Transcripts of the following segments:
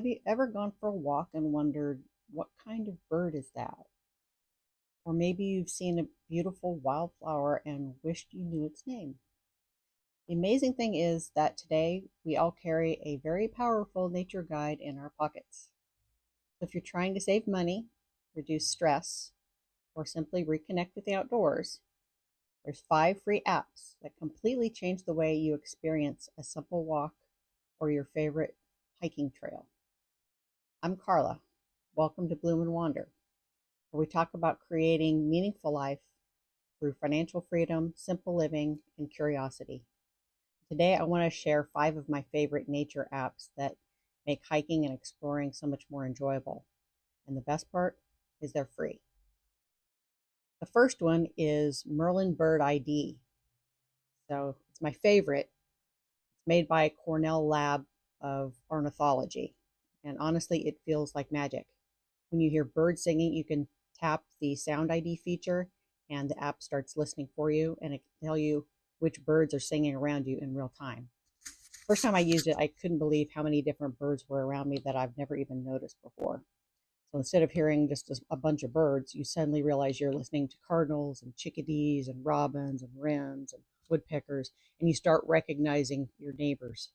Have you ever gone for a walk and wondered what kind of bird is that? Or maybe you've seen a beautiful wildflower and wished you knew its name. The amazing thing is that today we all carry a very powerful nature guide in our pockets. So if you're trying to save money, reduce stress, or simply reconnect with the outdoors, there's 5 free apps that completely change the way you experience a simple walk or your favorite hiking trail. I'm Carla. Welcome to Bloom and Wander, where we talk about creating meaningful life through financial freedom, simple living, and curiosity. Today, I want to share 5 of my favorite nature apps that make hiking and exploring so much more enjoyable. And the best part is they're free. The first one is Merlin Bird ID. So it's my favorite. It's made by Cornell Lab of Ornithology. And honestly, it feels like magic. When you hear birds singing, you can tap the Sound ID feature and the app starts listening for you, and it can tell you which birds are singing around you in real time. First time I used it, I couldn't believe how many different birds were around me that I've never even noticed before. So instead of hearing just a bunch of birds, you suddenly realize you're listening to cardinals and chickadees and robins and wrens and woodpeckers, and you start recognizing your neighbors.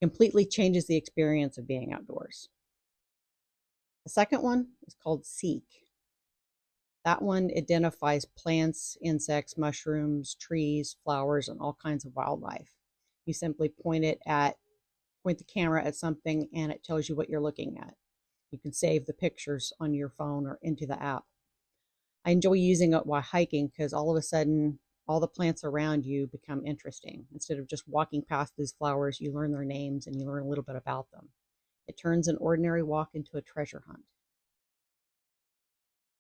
Completely changes the experience of being outdoors. The second one is called Seek. That one identifies plants, insects, mushrooms, trees, flowers, and all kinds of wildlife. You simply point the camera at something and it tells you what you're looking at. You can save the pictures on your phone or into the app. I enjoy using it while hiking because all of a sudden all the plants around you become interesting. Instead of just walking past these flowers, you learn their names and you learn a little bit about them. It turns an ordinary walk into a treasure hunt.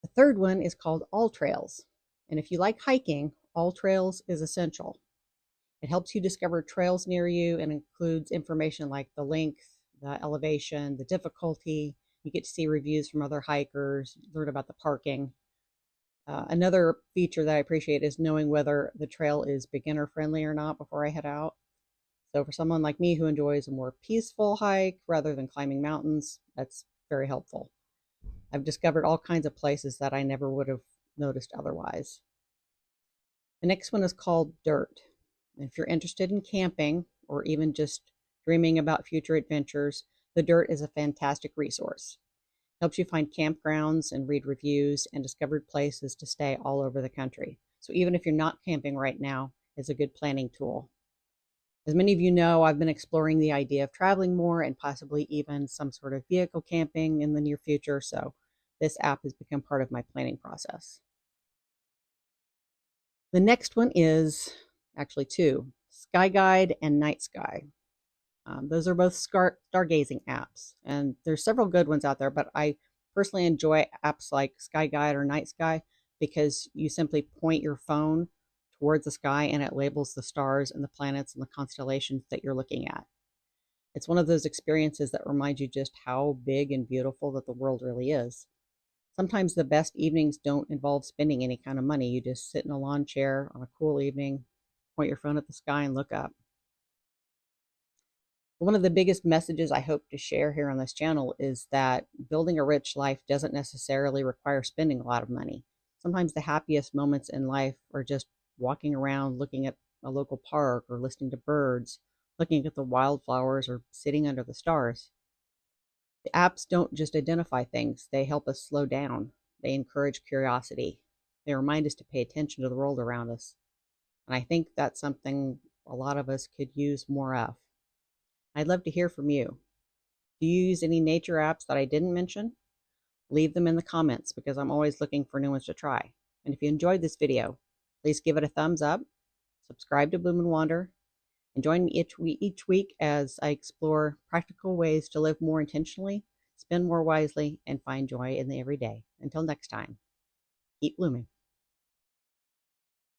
The third one is called AllTrails. And if you like hiking, AllTrails is essential. It helps you discover trails near you and includes information like the length, the elevation, the difficulty. You get to see reviews from other hikers, learn about the parking. Another feature that I appreciate is knowing whether the trail is beginner friendly or not before I head out. So for someone like me who enjoys a more peaceful hike rather than climbing mountains, that's very helpful. I've discovered all kinds of places that I never would have noticed otherwise. The next one is called Dyrt. If you're interested in camping or even just dreaming about future adventures, the Dyrt is a fantastic resource. Helps you find campgrounds and read reviews and discovered places to stay all over the country. So even if you're not camping right now, it's a good planning tool. As many of you know, I've been exploring the idea of traveling more and possibly even some sort of vehicle camping in the near future, so this app has become part of my planning process. The next one is actually 2, Sky Guide and Night Sky. Those are both stargazing apps, and there's several good ones out there, but I personally enjoy apps like Sky Guide or Night Sky because you simply point your phone towards the sky and it labels the stars and the planets and the constellations that you're looking at. It's one of those experiences that remind you just how big and beautiful that the world really is. Sometimes the best evenings don't involve spending any kind of money. You just sit in a lawn chair on a cool evening, point your phone at the sky and look up. One of the biggest messages I hope to share here on this channel is that building a rich life doesn't necessarily require spending a lot of money. Sometimes the happiest moments in life are just walking around, looking at a local park or listening to birds, looking at the wildflowers or sitting under the stars. The apps don't just identify things, they help us slow down. They encourage curiosity. They remind us to pay attention to the world around us. And I think that's something a lot of us could use more of. I'd love to hear from you. Do you use any nature apps that I didn't mention? Leave them in the comments because I'm always looking for new ones to try. And if you enjoyed this video, please give it a thumbs up, subscribe to Bloom and Wander, and join me each week as I explore practical ways to live more intentionally, spend more wisely, and find joy in the everyday. Until next time, keep blooming.